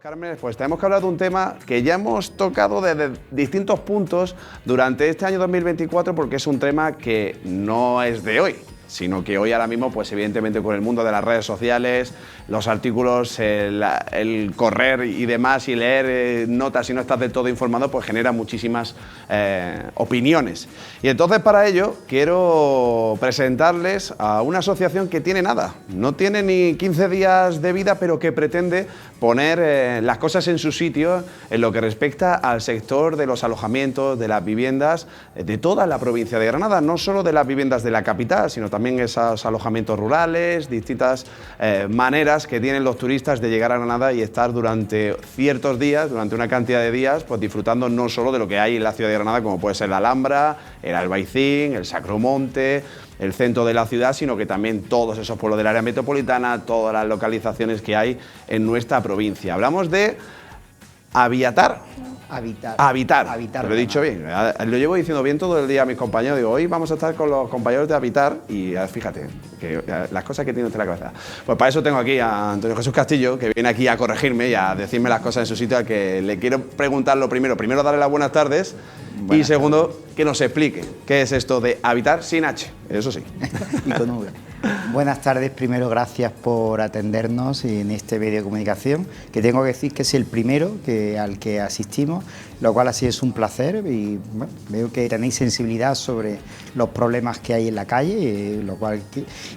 Carmen, pues tenemos que hablar de un tema que ya hemos tocado desde distintos puntos durante este año 2024, porque es un tema que no es de hoy, sino que hoy ahora mismo, pues evidentemente con el mundo de las redes sociales, los artículos, el correr y demás y leer notas y no estás del todo informado, pues genera muchísimas opiniones. Y entonces para ello quiero presentarles a una asociación que tiene nada, no tiene ni 15 días de vida, pero que pretende poner las cosas en su sitio en lo que respecta al sector de los alojamientos, de las viviendas de toda la provincia de Granada, no solo de las viviendas de la capital, sino también esos alojamientos rurales, distintas maneras que tienen los turistas de llegar a Granada y estar durante ciertos días, durante una cantidad de días, pues disfrutando no solo de lo que hay en la ciudad de Granada, como puede ser la Alhambra, el Albaicín, el Sacromonte, el centro de la ciudad, sino que también todos esos pueblos del área metropolitana, todas las localizaciones que hay en nuestra provincia. Hablamos de Habitar. Habitar, lo he dicho bien. Lo llevo diciendo bien todo el día a mis compañeros. Digo, hoy vamos a estar con los compañeros de Habitar y fíjate, que las cosas que tiene usted en la cabeza. Pues para eso tengo aquí a Antonio Jesús Castillo, que viene aquí a corregirme y a decirme las cosas en su sitio, al que le quiero preguntar lo primero. Primero, darle las buenas tardes. Y segundo, que nos explique qué es esto de Habitar sin H, eso sí. Y con V. Buenas tardes, primero gracias por atendernos en este medio de comunicación, que tengo que decir que es el primero al que asistimos, lo cual así es un placer y bueno, veo que tenéis sensibilidad sobre los problemas que hay en la calle,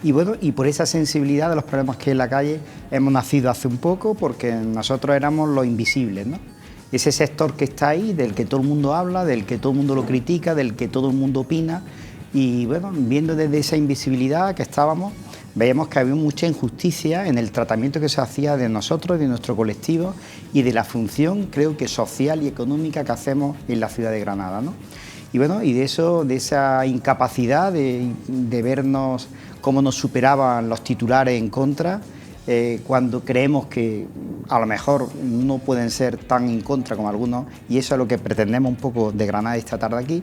y por esa sensibilidad de los problemas que hay en la calle hemos nacido hace un poco, porque nosotros éramos los invisibles, ¿no? Ese sector que está ahí, del que todo el mundo habla, del que todo el mundo lo critica, del que todo el mundo opina. Y bueno, viendo desde esa invisibilidad que estábamos, veíamos que había mucha injusticia en el tratamiento que se hacía de nosotros, de nuestro colectivo y de la función, creo que social y económica que hacemos en la ciudad de Granada, ¿no? Y bueno, y de esa incapacidad de vernos cómo nos superaban los titulares en contra, cuando creemos que a lo mejor no pueden ser tan en contra como algunos, y eso es lo que pretendemos un poco de Granada esta tarde aquí,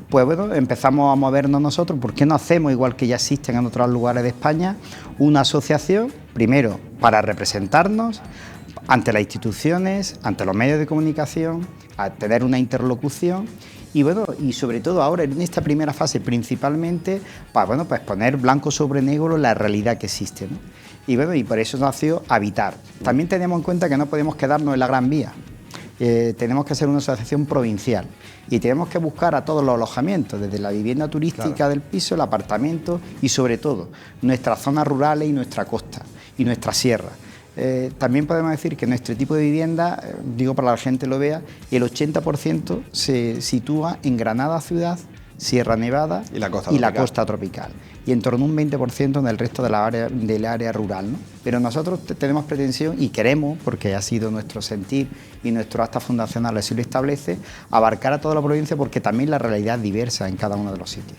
pues bueno, empezamos a movernos nosotros. ¿Por qué no hacemos, igual que ya existen en otros lugares de España, una asociación, primero para representarnos ante las instituciones, ante los medios de comunicación, a tener una interlocución? Y bueno, y sobre todo ahora en esta primera fase principalmente, para pues poner blanco sobre negro la realidad que existe, ¿no? Y bueno, y por eso nació Habitar. También tenemos en cuenta que no podemos quedarnos en la Gran Vía. Tenemos que ser una asociación provincial y tenemos que buscar a todos los alojamientos, desde la vivienda turística del piso, el apartamento y sobre todo nuestras zonas rurales y nuestra costa y nuestra sierra. También podemos decir que nuestro tipo de vivienda, digo para que la gente lo vea, el 80% se sitúa en Granada ciudad, Sierra Nevada y la costa tropical, y en torno a un 20% en el resto del área rural, ¿no? Pero nosotros tenemos pretensión y queremos, porque ha sido nuestro sentir y nuestro acta fundacional así lo establece, abarcar a toda la provincia, porque también la realidad es diversa en cada uno de los sitios.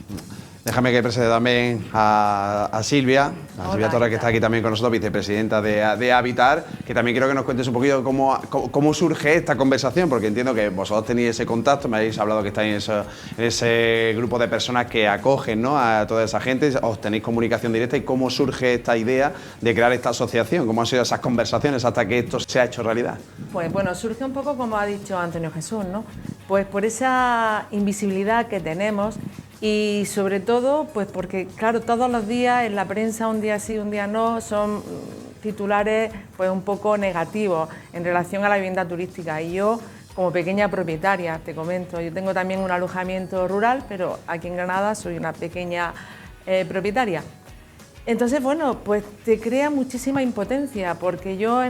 Déjame que presente también a Silvia, Silvia Torres, que está aquí también con nosotros, vicepresidenta de Habitar, que también quiero que nos cuentes un poquito cómo surge esta conversación, porque entiendo que vosotros tenéis ese contacto, me habéis hablado que estáis en ese grupo de personas que acogen, ¿no?, a toda esa gente, os tenéis comunicación directa, y cómo surge esta idea de crear esta asociación, cómo han sido esas conversaciones hasta que esto se ha hecho realidad. Pues bueno, surge un poco como ha dicho Antonio Jesús, ¿no? Pues por esa invisibilidad que tenemos. Y sobre todo, pues porque, claro, todos los días en la prensa, un día sí, un día no, son titulares pues un poco negativos en relación a la vivienda turística. Y yo, como pequeña propietaria, te comento, yo tengo también un alojamiento rural, pero aquí en Granada soy una pequeña propietaria. Entonces, bueno, pues te crea muchísima impotencia, porque yo,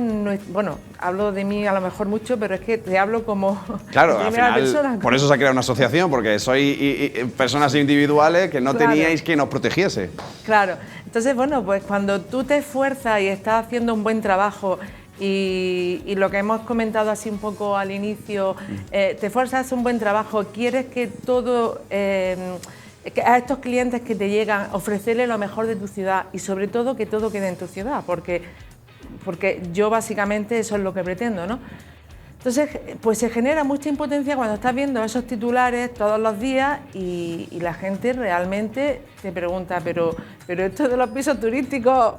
bueno, hablo de mí a lo mejor mucho, pero es que te hablo como claro, al final, persona. Por eso se ha creado una asociación, porque sois personas individuales que no teníais quien os protegiese. Claro, entonces, bueno, pues cuando tú te esfuerzas y estás haciendo un buen trabajo, y lo que hemos comentado así un poco al inicio, te esfuerzas a hacer un buen trabajo, quieres que todo... a estos clientes que te llegan, ofrecerles lo mejor de tu ciudad y sobre todo que todo quede en tu ciudad, porque yo básicamente eso es lo que pretendo, ¿no? Entonces, pues se genera mucha impotencia cuando estás viendo esos titulares todos los días y la gente realmente te pregunta, pero esto de los pisos turísticos,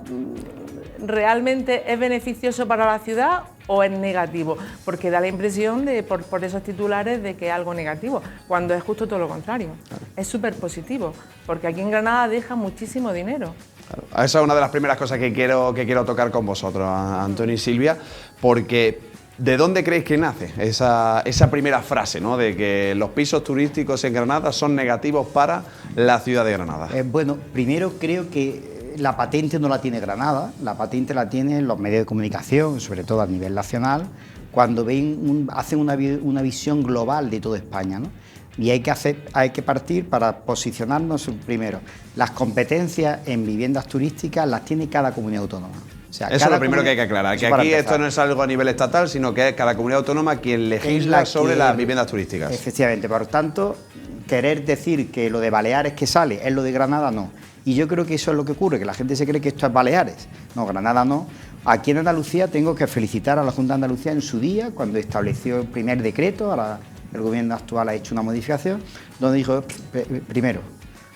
realmente es beneficioso para la ciudad o es negativo, porque da la impresión de, por esos titulares, de que es algo negativo, cuando es justo todo lo contrario. Claro. Es súper positivo, porque aquí en Granada deja muchísimo dinero. Claro. Esa es una de las primeras cosas que quiero tocar con vosotros, Antonio y Silvia, porque ¿de dónde creéis que nace esa primera frase, ¿no?, de que los pisos turísticos en Granada son negativos para la ciudad de Granada? Bueno, primero creo que la patente no la tiene Granada, la patente la tienen los medios de comunicación, sobre todo a nivel nacional, cuando hacen una visión global de toda España, ¿no? Y hay que partir para posicionarnos primero. Las competencias en viviendas turísticas las tiene cada comunidad autónoma. O sea, eso es lo primero que hay que aclarar, que aquí esto no es algo a nivel estatal, sino que es cada comunidad autónoma quien legisla sobre las viviendas turísticas. Efectivamente, por tanto, querer decir que lo de Baleares que sale es lo de Granada, no. Y yo creo que eso es lo que ocurre, que la gente se cree que esto es Baleares. No, Granada no. Aquí en Andalucía tengo que felicitar a la Junta de Andalucía en su día, cuando estableció el primer decreto, ahora el gobierno actual ha hecho una modificación, donde dijo, primero,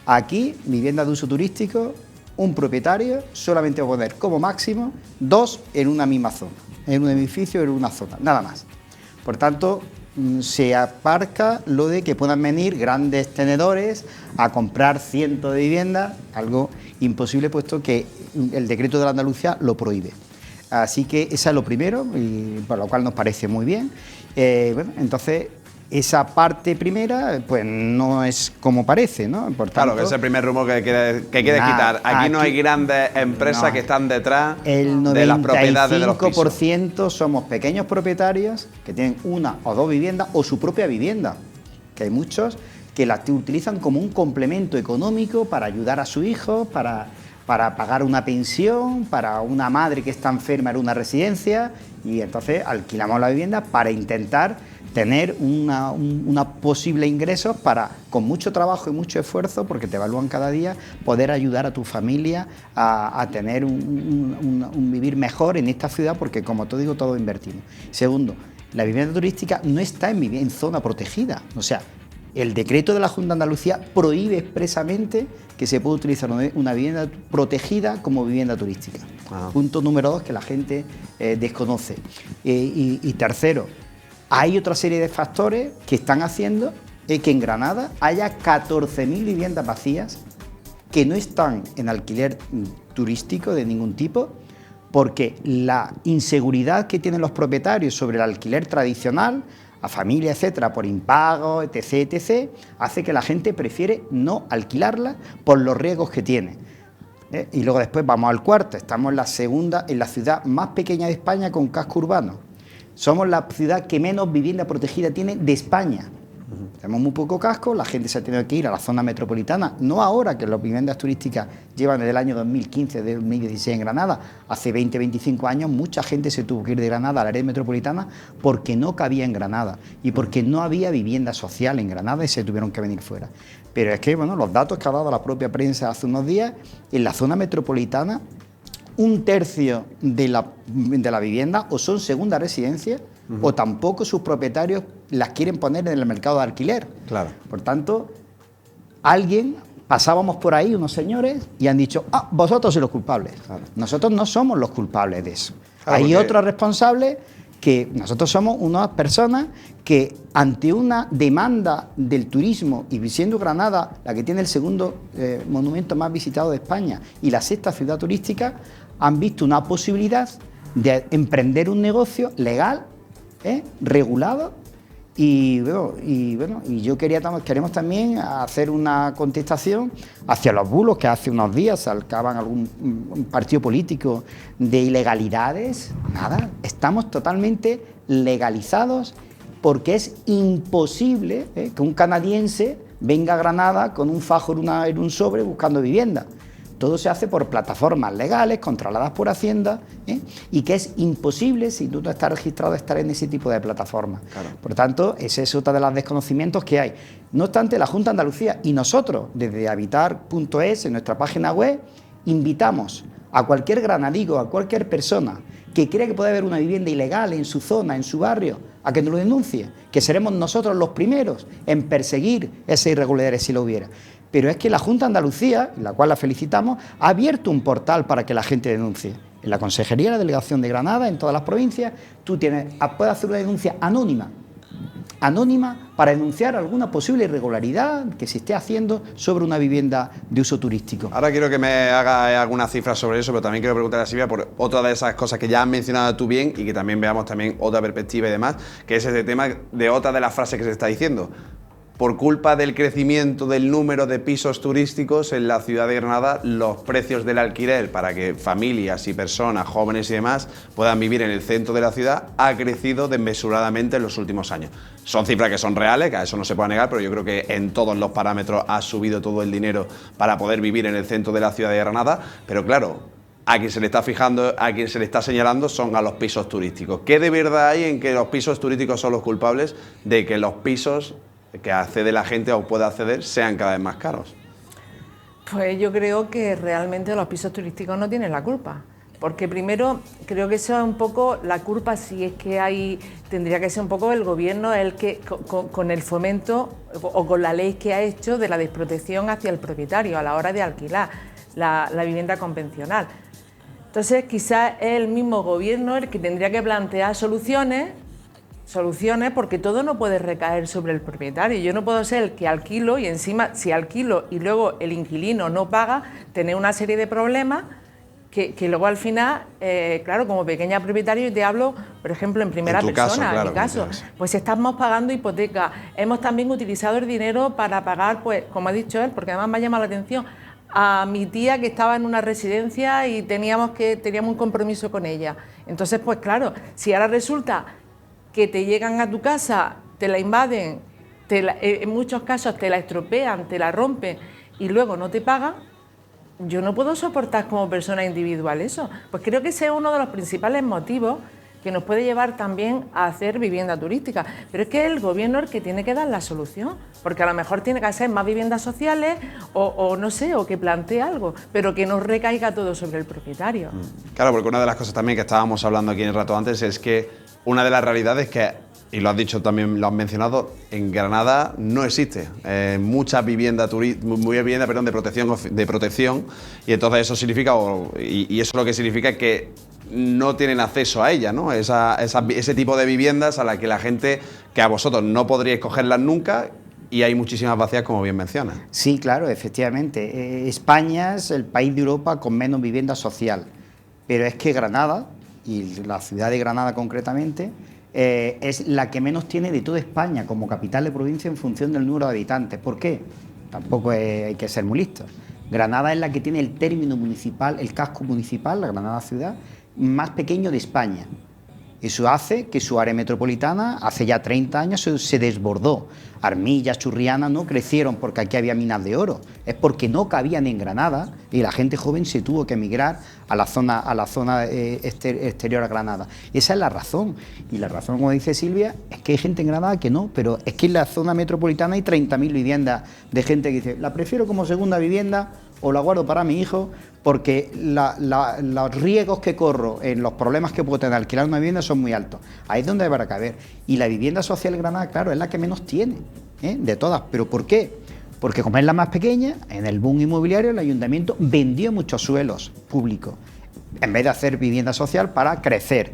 aquí, vivienda de uso turístico, un propietario solamente va a poner como máximo 2 en una misma zona, en un edificio, en una zona, nada más. Por tanto, se aparca lo de que puedan venir grandes tenedores a comprar cientos de viviendas, algo imposible puesto que el decreto de la Andalucía lo prohíbe. Así que eso es lo primero, y por lo cual nos parece muy bien. Bueno, entonces esa parte primera pues no es como parece, ¿no? Por tanto, claro, que es el primer rumor que quieres quitar. Aquí no hay grandes empresas que están detrás de las propiedades de los pisos. El 95% somos pequeños propietarios que tienen una o dos viviendas o su propia vivienda, que hay muchos que las utilizan como un complemento económico para ayudar a su hijo, para pagar una pensión, para una madre que está enferma en una residencia, y entonces alquilamos la vivienda para intentar tener una posible ingresos para, con mucho trabajo y mucho esfuerzo, porque te evalúan cada día, poder ayudar a tu familia a tener un vivir mejor en esta ciudad, porque como te digo, todo invertimos. Segundo, la vivienda turística no está en zona protegida, o sea, el decreto de la Junta de Andalucía prohíbe expresamente que se puede utilizar una vivienda protegida como vivienda turística. Punto número 2, que la gente desconoce. Y tercero, hay otra serie de factores que están haciendo que en Granada haya 14.000 viviendas vacías que no están en alquiler turístico de ningún tipo, porque la inseguridad que tienen los propietarios sobre el alquiler tradicional, a familia, etcétera, por impago, etc., etc., hace que la gente prefiere no alquilarla por los riesgos que tiene. Y luego después vamos al cuarto, estamos en la ciudad más pequeña de España con casco urbano. Somos la ciudad que menos vivienda protegida tiene de España. Tenemos muy poco casco, la gente se ha tenido que ir a la zona metropolitana, no ahora que las viviendas turísticas llevan desde el año 2015, de 2016 en Granada, hace 20, 25 años mucha gente se tuvo que ir de Granada a la área metropolitana porque no cabía en Granada y porque no había vivienda social en Granada y se tuvieron que venir fuera. Pero es que, bueno, los datos que ha dado la propia prensa hace unos días, en la zona metropolitana, 1/3 de la vivienda o son segunda residencia, o tampoco sus propietarios las quieren poner en el mercado de alquiler. Claro. Por tanto, pasábamos por ahí unos señores y han dicho, vosotros sois los culpables. Claro. Nosotros no somos los culpables de eso. Claro, hay otros responsables, que nosotros somos unas personas que ante una demanda del turismo, y siendo Granada la que tiene el segundo monumento más visitado de España y la sexta ciudad turística, han visto una posibilidad de emprender un negocio legal, regulado, y yo queremos también hacer una contestación hacia los bulos que hace unos días salcaban un partido político de ilegalidades. Nada, estamos totalmente legalizados, porque es imposible que un canadiense venga a Granada con un fajo en un sobre buscando vivienda. Todo se hace por plataformas legales, controladas por Hacienda, y que es imposible, si tú no estás registrado, estar en ese tipo de plataformas. Claro. Por tanto, ese es otro de los desconocimientos que hay. No obstante, la Junta de Andalucía y nosotros, desde habitar.es, en nuestra página web, invitamos a cualquier granadigo, a cualquier persona que crea que puede haber una vivienda ilegal en su zona, en su barrio, a que nos lo denuncie, que seremos nosotros los primeros en perseguir esas irregularidades si lo hubiera. Pero es que la Junta de Andalucía, la cual la felicitamos, ha abierto un portal para que la gente denuncie. en la Consejería de la Delegación de Granada, en todas las provincias, tú puedes hacer una denuncia anónima para denunciar alguna posible irregularidad que se esté haciendo sobre una vivienda de uso turístico. Ahora quiero que me haga algunas cifras sobre eso, pero también quiero preguntar a Silvia por otra de esas cosas que ya has mencionado tú bien y que también veamos también otra perspectiva y demás, que es ese tema de otra de las frases que se está diciendo. Por culpa del crecimiento del número de pisos turísticos en la ciudad de Granada, los precios del alquiler para que familias y personas, jóvenes y demás, puedan vivir en el centro de la ciudad ha crecido desmesuradamente en los últimos años. Son cifras que son reales, que a eso no se puede negar, pero yo creo que en todos los parámetros ha subido todo el dinero para poder vivir en el centro de la ciudad de Granada, pero claro, a quien se le está fijando, a quien se le está señalando son a los pisos turísticos. ¿Qué de verdad hay en que los pisos turísticos son los culpables de que los pisos que accede la gente o puede acceder sean cada vez más caros? Pues yo creo que realmente los pisos turísticos no tienen la culpa, porque primero creo que eso es un poco la culpa, si es que hay, tendría que ser un poco el gobierno el que con el fomento o con la ley que ha hecho de la desprotección hacia el propietario a la hora de alquilar la vivienda convencional. Entonces quizás es el mismo gobierno el que tendría que plantear soluciones, porque todo no puede recaer sobre el propietario. Yo no puedo ser el que alquilo y encima, si alquilo y luego el inquilino no paga, tener una serie de problemas que luego al final, claro, como pequeña propietaria, yo te hablo, por ejemplo, en primera persona, en mi caso, pues estamos pagando hipoteca, hemos también utilizado el dinero para pagar, pues, como ha dicho él, porque además me ha llamado la atención, a mi tía que estaba en una residencia y teníamos un compromiso con ella. Entonces, pues claro, si ahora resulta que te llegan a tu casa, te la invaden, en muchos casos te la estropean, te la rompen y luego no te pagan, yo no puedo soportar como persona individual eso. Pues creo que ese es uno de los principales motivos que nos puede llevar también a hacer vivienda turística. Pero es que es el gobierno el que tiene que dar la solución, porque a lo mejor tiene que hacer más viviendas sociales o no sé, o que plantee algo, pero que no recaiga todo sobre el propietario. Claro, porque una de las cosas también que estábamos hablando aquí en el rato antes es que una de las realidades que, y lo has dicho también, lo has mencionado, en Granada no existe mucha vivienda de protección, y entonces eso significa, y eso lo que significa es que no tienen acceso a ella, ¿no? Ese tipo de viviendas a las que la gente, que a vosotros no podríais cogerlas nunca, y hay muchísimas vacías, como bien mencionas. Sí, claro, efectivamente. España es el país de Europa con menos vivienda social, pero es que Granada, y la ciudad de Granada concretamente, es la que menos tiene de toda España como capital de provincia en función del número de habitantes. ¿Por qué? Tampoco hay que ser muy listos. Granada es la que tiene el término municipal, el casco municipal, la Granada ciudad, más pequeño de España. Eso hace que su área metropolitana hace ya 30 años se desbordó. Armilla, Churriana no crecieron porque aquí había minas de oro, es porque no cabían en Granada y la gente joven se tuvo que emigrar a la zona exterior a Granada. Esa es la razón. Y la razón, como dice Silvia, es que hay gente en Granada que no, pero es que en la zona metropolitana hay 30.000 viviendas de gente que dice, la prefiero como segunda vivienda o la guardo para mi hijo, porque los riesgos que corro en los problemas que puedo tener al alquilar una vivienda son muy altos. Ahí es donde habrá que ver. Y la vivienda social en Granada, claro, es la que menos tiene, de todas. ¿Pero por qué? Porque como es la más pequeña, en el boom inmobiliario el ayuntamiento vendió muchos suelos públicos, en vez de hacer vivienda social para crecer.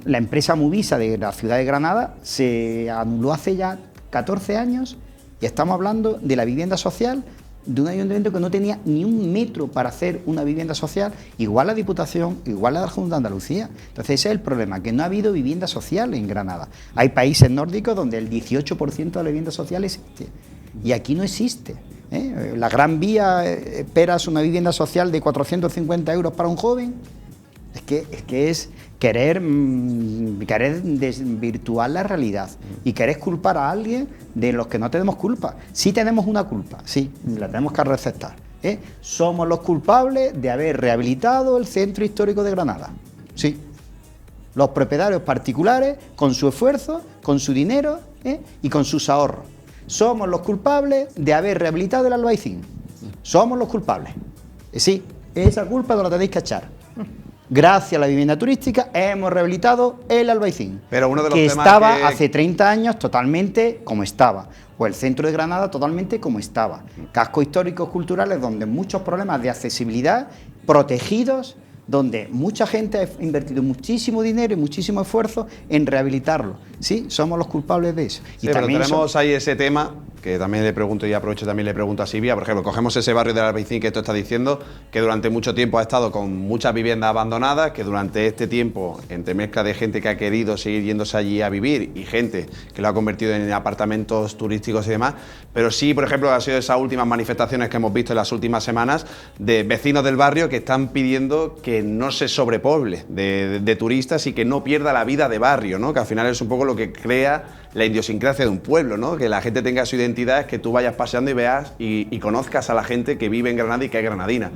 La empresa Movisa de la ciudad de Granada se anuló hace ya 14 años y estamos hablando de la vivienda social de un ayuntamiento que no tenía ni un metro para hacer una vivienda social, igual la Diputación, igual la Junta de Andalucía. Entonces ese es el problema, que no ha habido vivienda social en Granada. Hay países nórdicos donde el 18% de la vivienda social existe, y aquí no existe. La Gran Vía, esperas una vivienda social de 450 euros para un joven. Es que es querer desvirtuar la realidad y querer culpar a alguien de los que no tenemos culpa. Sí tenemos una culpa, sí, la tenemos que aceptar. Somos los culpables de haber rehabilitado el centro histórico de Granada. Sí. Los propietarios particulares, con su esfuerzo, con su dinero y con sus ahorros. Somos los culpables de haber rehabilitado el Albaicín. Somos los culpables. Sí, esa culpa no la tenéis que echar. Gracias a la vivienda turística hemos rehabilitado el Albaicín, pero uno de los que temas estaba que hace 30 años totalmente como estaba, o el centro de Granada totalmente como estaba. Cascos históricos culturales donde muchos problemas de accesibilidad protegidos donde mucha gente ha invertido muchísimo dinero y muchísimo esfuerzo en rehabilitarlo. Sí, somos los culpables de eso. Sí, pero tenemos ahí ese tema que también le pregunto y aprovecho también le pregunto a Silvia. Por ejemplo, cogemos ese barrio del Albaicín que tú estás diciendo, que durante mucho tiempo ha estado con muchas viviendas abandonadas, que durante este tiempo, entre mezcla de gente que ha querido seguir yéndose allí a vivir y gente que lo ha convertido en apartamentos turísticos y demás, pero sí, por ejemplo, ha sido esas últimas manifestaciones que hemos visto en las últimas semanas de vecinos del barrio que están pidiendo que no se sobrepoble de turistas y que no pierda la vida de barrio, ¿no? Que al final es un poco lo que crea la idiosincrasia de un pueblo, ¿no? Que la gente tenga su identidad, es que tú vayas paseando y veas y conozcas a la gente que vive en Granada y que es granadina.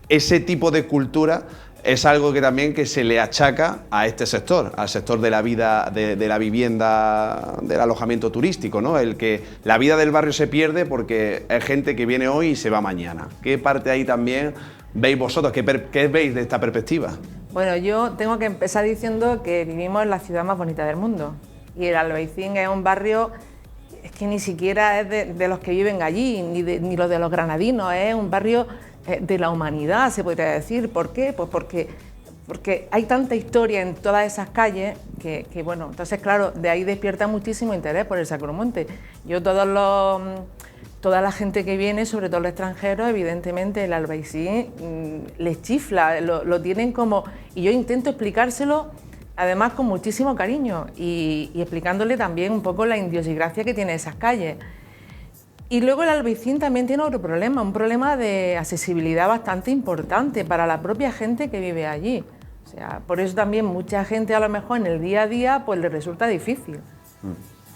Ese tipo de cultura es algo que también que se le achaca a este sector, al sector de la vida, de la vivienda, del alojamiento turístico, ¿no? El que la vida del barrio se pierde porque es gente que viene hoy y se va mañana. ¿Qué parte ahí también veis vosotros? ¿Qué veis de esta perspectiva? Bueno, yo tengo que empezar diciendo que vivimos en la ciudad más bonita del mundo. Y el Albaicín es un barrio, es que ni siquiera es de los que viven allí, ni los de los granadinos, es un barrio de la humanidad, se podría decir. ¿Por qué? Pues porque hay tanta historia en todas esas calles que bueno, entonces claro, de ahí despierta muchísimo interés por el Sacromonte. Yo toda la gente que viene, sobre todo los extranjeros, evidentemente el Albaicín les chifla, lo tienen como... Y yo intento explicárselo además con muchísimo cariño y explicándole también un poco la idiosincrasia que tiene esas calles. Y luego el Albaicín también tiene otro problema, un problema de accesibilidad bastante importante para la propia gente que vive allí. O sea, por eso también mucha gente a lo mejor en el día a día pues le resulta difícil.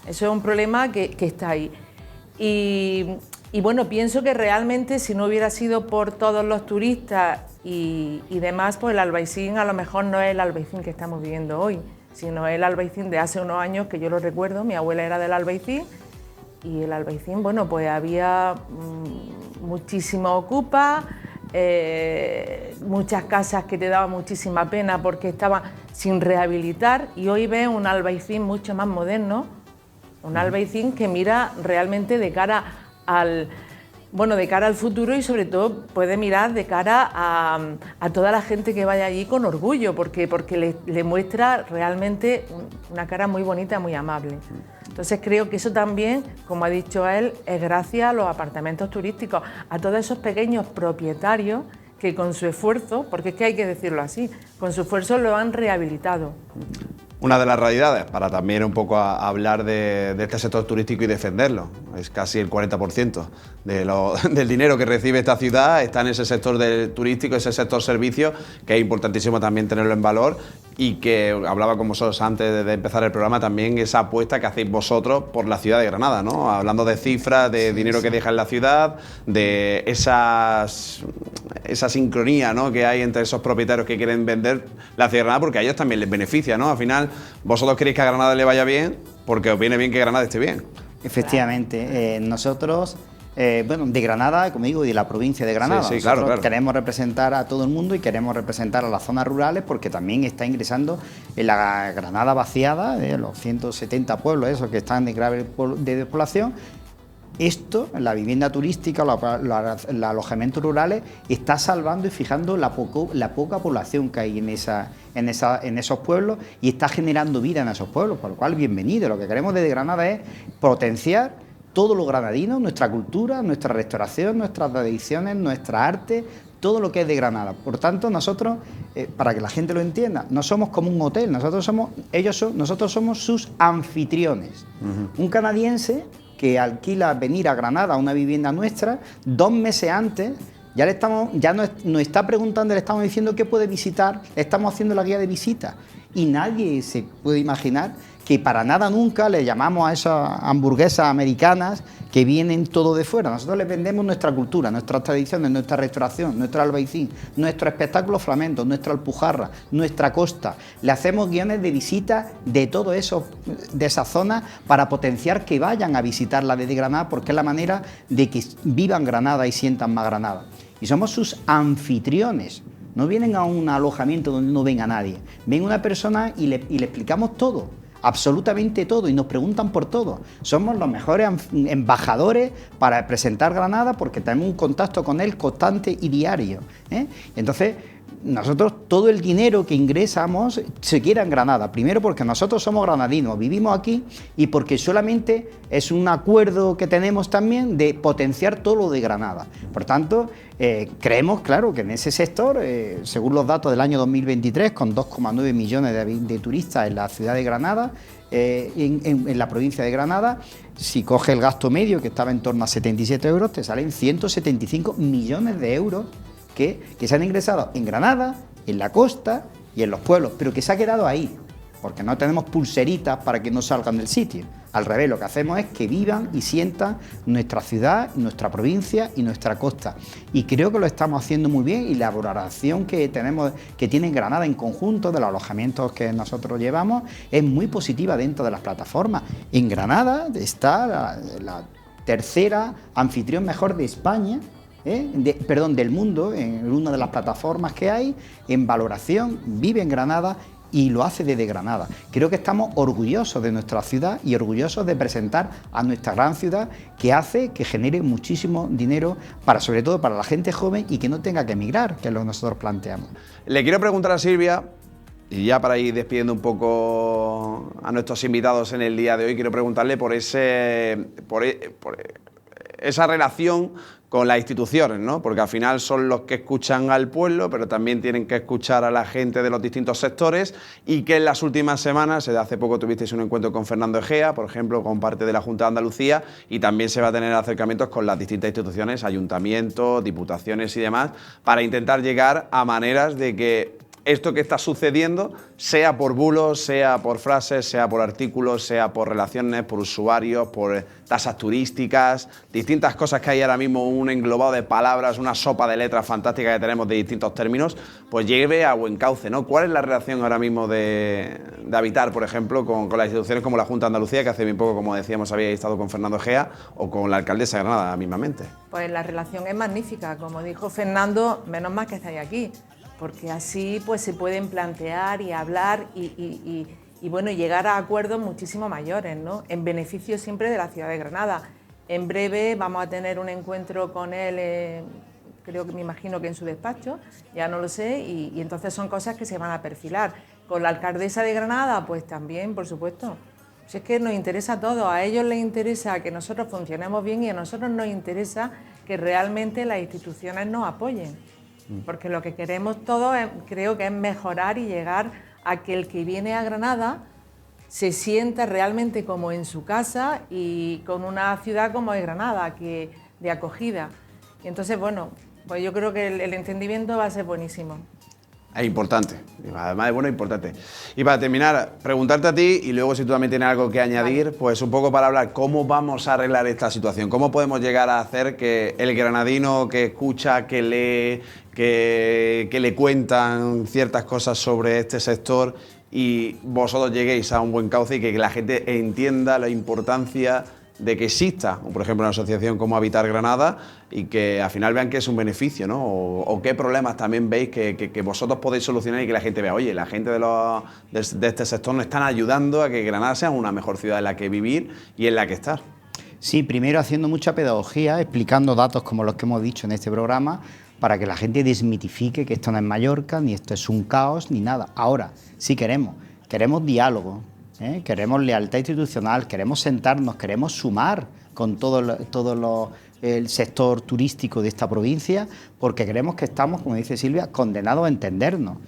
Eso es un problema que está ahí. Y bueno, pienso que realmente si no hubiera sido por todos los turistas y demás, pues el Albaicín a lo mejor no es el Albaicín que estamos viviendo hoy, sino el Albaicín de hace unos años, que yo lo recuerdo, mi abuela era del Albaicín, y el Albaicín, bueno, pues había muchísima ocupa, muchas casas que te daban muchísima pena porque estaban sin rehabilitar, y hoy ves un Albaicín mucho más moderno, un Albaicín que mira realmente de cara al futuro y sobre todo puede mirar de cara a toda la gente que vaya allí con orgullo, porque le muestra realmente una cara muy bonita, muy amable. Entonces creo que eso también, como ha dicho él, es gracias a los apartamentos turísticos, a todos esos pequeños propietarios que con su esfuerzo, porque es que hay que decirlo así, con su esfuerzo lo han rehabilitado. Una de las realidades, para también un poco hablar de este sector turístico y defenderlo, es casi el 40% del dinero que recibe esta ciudad está en ese sector turístico, ese sector servicio, que es importantísimo también tenerlo en valor, y que hablaba con vosotros antes de empezar el programa también esa apuesta que hacéis vosotros por la ciudad de Granada, ¿no? Hablando de cifras, de dinero que deja en la ciudad, de esa sincronía, ¿no?, que hay entre esos propietarios que quieren vender la ciudad de Granada, porque a ellos también les beneficia, ¿no? Al final, vosotros queréis que a Granada le vaya bien porque os viene bien que Granada esté bien. Efectivamente, nosotros, de Granada, como digo, y de la provincia de Granada, sí, claro. Queremos representar a todo el mundo y queremos representar a las zonas rurales, porque también está ingresando en la Granada vaciada, los 170 pueblos esos que están de grave de despoblación. Esto, la vivienda turística, los alojamientos rurales, está salvando y fijando la poca población que hay en esos pueblos, y está generando vida en esos pueblos, por lo cual bienvenido. Lo que queremos desde Granada es potenciar todo lo granadino, nuestra cultura, nuestra restauración, nuestras tradiciones, nuestra arte, todo lo que es de Granada. Por tanto, nosotros, para que la gente lo entienda, no somos como un hotel, nosotros somos sus anfitriones. Un canadiense que alquila venir a Granada a una vivienda nuestra, 2 meses antes ya nos está preguntando, le estamos diciendo qué puede visitar, le estamos haciendo la guía de visita, y nadie se puede imaginar que para nada nunca le llamamos a esas hamburguesas americanas que vienen todo de fuera. Nosotros les vendemos nuestra cultura, nuestras tradiciones, nuestra restauración, nuestro Albaicín, nuestro espectáculo flamenco, nuestra Alpujarra, nuestra costa. Le hacemos guiones de visita de todo eso, de esa zona, para potenciar que vayan a visitarla desde Granada, porque es la manera de que vivan Granada y sientan más Granada. Y somos sus anfitriones. No vienen a un alojamiento donde no venga nadie. Ven una persona y le explicamos todo, absolutamente todo, y nos preguntan por todo. Somos los mejores embajadores para presentar Granada, porque tenemos un contacto con él constante y diario, ¿eh? Entonces, nosotros todo el dinero que ingresamos se queda en Granada. Primero porque nosotros somos granadinos, vivimos aquí, y porque solamente es un acuerdo que tenemos también de potenciar todo lo de Granada. Por tanto, creemos, claro, que en ese sector, según los datos del año 2023, con 2,9 millones de turistas en la ciudad de Granada, en la provincia de Granada, si coge el gasto medio, que estaba en torno a 77 euros, te salen 175 millones de euros que se han ingresado en Granada, en la costa y en los pueblos, pero que se ha quedado ahí, porque no tenemos pulseritas para que no salgan del sitio. Al revés, lo que hacemos es que vivan y sientan nuestra ciudad, nuestra provincia y nuestra costa. Y creo que lo estamos haciendo muy bien, y la valoración que tenemos, que tiene Granada en conjunto de los alojamientos que nosotros llevamos, es muy positiva dentro de las plataformas. En Granada está la tercera anfitrión mejor de España, del mundo, en una de las plataformas que hay, en valoración, vive en Granada y lo hace desde Granada. Creo que estamos orgullosos de nuestra ciudad y orgullosos de presentar a nuestra gran ciudad, que hace que genere muchísimo dinero, sobre todo para la gente joven, y que no tenga que emigrar, que es lo que nosotros planteamos. Le quiero preguntar a Silvia, y ya para ir despidiendo un poco a nuestros invitados en el día de hoy, quiero preguntarle por esa relación con las instituciones, ¿no? Porque al final son los que escuchan al pueblo, pero también tienen que escuchar a la gente de los distintos sectores, y que en las últimas semanas, hace poco tuvisteis un encuentro con Fernando Egea, por ejemplo, con parte de la Junta de Andalucía, y también se va a tener acercamientos con las distintas instituciones, ayuntamientos, diputaciones y demás, para intentar llegar a maneras de que esto que está sucediendo, sea por bulos, sea por frases, sea por artículos, sea por relaciones, por usuarios, por tasas turísticas, distintas cosas que hay ahora mismo, un englobado de palabras, una sopa de letras fantástica que tenemos de distintos términos, pues lleve a buen cauce, ¿no? ¿Cuál es la relación ahora mismo de Habitar, por ejemplo, con las instituciones como la Junta de Andalucía, que hace bien poco, como decíamos, había estado con Fernando Egea, o con la alcaldesa de Granada mismamente? Pues la relación es magnífica, como dijo Fernando, menos mal que estáis aquí, porque así pues se pueden plantear y hablar y bueno, llegar a acuerdos muchísimo mayores, ¿no? En beneficio siempre de la ciudad de Granada. En breve vamos a tener un encuentro con él, me imagino que en su despacho, ya no lo sé, y entonces son cosas que se van a perfilar. Con la alcaldesa de Granada, pues también, por supuesto. Si es que nos interesa a todos, a ellos les interesa que nosotros funcionemos bien, y a nosotros nos interesa que realmente las instituciones nos apoyen. Porque lo que queremos todos creo que es mejorar y llegar a que el que viene a Granada se sienta realmente como en su casa, y con una ciudad como es Granada, que de acogida. Y entonces, bueno, pues yo creo que el entendimiento va a ser buenísimo. Es importante, además de bueno, es importante. Y para terminar, preguntarte a ti, y luego si tú también tienes algo que añadir, vale, pues un poco para hablar cómo vamos a arreglar esta situación, cómo podemos llegar a hacer que el granadino que escucha, que lee, que le cuentan ciertas cosas sobre este sector, y vosotros lleguéis a un buen cauce, y que la gente entienda la importancia de que exista, por ejemplo, una asociación como Habitar Granada, y que al final vean que es un beneficio, ¿no? O qué problemas también veis que vosotros podéis solucionar, y que la gente vea, oye, la gente de este sector nos están ayudando a que Granada sea una mejor ciudad en la que vivir y en la que estar. Sí, primero haciendo mucha pedagogía, explicando datos como los que hemos dicho en este programa, para que la gente desmitifique que esto no es Mallorca, ni esto es un caos, ni nada. Ahora, sí queremos diálogo, queremos lealtad institucional, queremos sentarnos, queremos sumar con todo el sector turístico de esta provincia, porque creemos que estamos, como dice Silvia, condenados a entendernos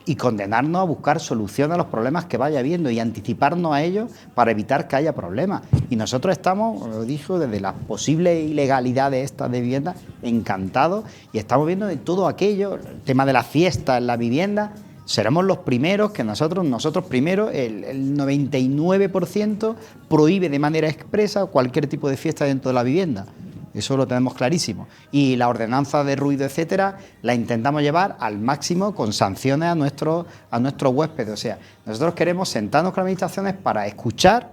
y condenarnos a buscar soluciones a los problemas que vaya habiendo y anticiparnos a ellos para evitar que haya problemas. Y nosotros estamos, lo dijo, desde las posibles ilegalidades estas de vivienda, encantados, y estamos viendo de todo aquello, el tema de la fiesta en la vivienda. Seremos los primeros que nosotros primero, el 99% prohíbe de manera expresa cualquier tipo de fiesta dentro de la vivienda. Eso lo tenemos clarísimo. Y la ordenanza de ruido, etcétera, la intentamos llevar al máximo con sanciones a nuestros huéspedes. O sea, nosotros queremos sentarnos con las administraciones para escuchar,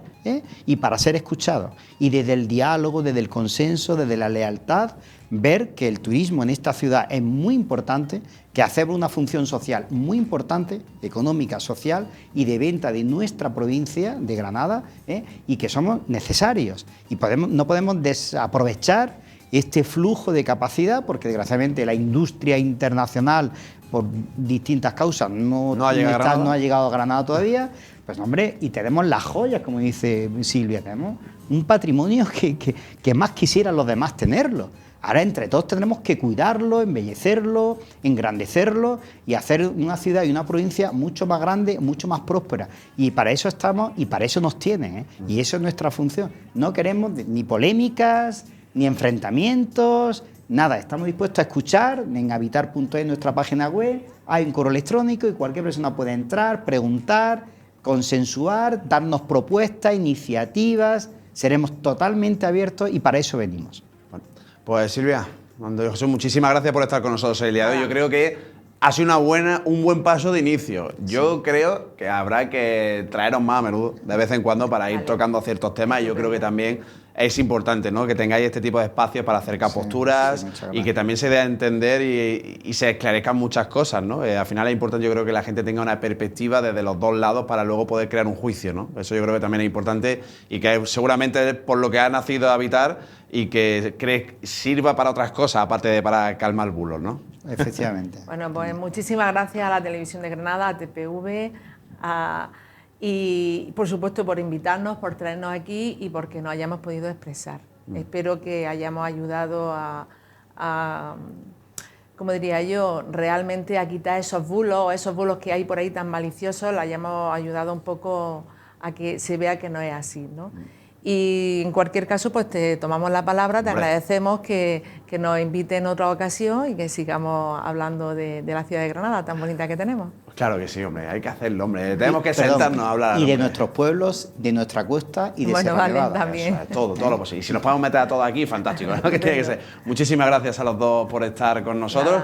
y para ser escuchados. Y desde el diálogo, desde el consenso, desde la lealtad, ver que el turismo en esta ciudad es muy importante, que hacemos una función social muy importante, económica, social y de venta de nuestra provincia de Granada, y que somos necesarios. Y no podemos desaprovechar este flujo de capacidad, porque desgraciadamente la industria internacional, por distintas causas, no ha llegado a Granada todavía. Pues hombre, y tenemos las joyas, como dice Silvia, tenemos un patrimonio que más quisieran los demás tenerlo. Ahora entre todos tendremos que cuidarlo, embellecerlo, engrandecerlo y hacer una ciudad y una provincia mucho más grande, mucho más próspera. Y para eso estamos y para eso nos tienen, ¿eh? Y eso es nuestra función. No queremos ni polémicas, ni enfrentamientos, nada. Estamos dispuestos a escuchar en habitar.es, nuestra página web. Hay un correo electrónico y cualquier persona puede entrar, preguntar, consensuar, darnos propuestas, iniciativas. Seremos totalmente abiertos y para eso venimos. Pues Silvia, Antonio Jesús, muchísimas gracias por estar con nosotros el día de hoy. Yo creo que ha sido un buen paso de inicio. Yo creo que habrá que traeros más a menudo, de vez en cuando, para ir tocando ciertos temas. Y yo creo que también es importante, ¿no?, que tengáis este tipo de espacios para acercar posturas y que también se dé a entender y se esclarezcan muchas cosas, ¿no? Al final es importante, yo creo, que la gente tenga una perspectiva desde los dos lados para luego poder crear un juicio, ¿no? Eso yo creo que también es importante y que seguramente es por lo que ha nacido Habitar y que sirva para otras cosas, aparte de para calmar bulos, ¿no? Efectivamente. Bueno, pues muchísimas gracias a la Televisión de Granada, a TPV, y por supuesto por invitarnos, por traernos aquí y porque nos hayamos podido expresar. Espero que hayamos ayudado a, como diría yo, realmente a quitar esos bulos que hay por ahí tan maliciosos, le hayamos ayudado un poco a que se vea que no es así, ¿no? Y en cualquier caso, pues te tomamos la palabra, te agradecemos que nos invite en otra ocasión y que sigamos hablando de la ciudad de Granada, tan bonita que tenemos. Pues claro que sí, hombre, hay que hacerlo, hombre. Tenemos que sentarnos a hablar. Y de nuestros pueblos, de nuestra costa y de Sierra Nevada. Nevada. También. Eso es, todo lo posible. Y si nos podemos meter a todos aquí, fantástico, ¿no? Que tiene que ser. Muchísimas gracias a los dos por estar con nosotros.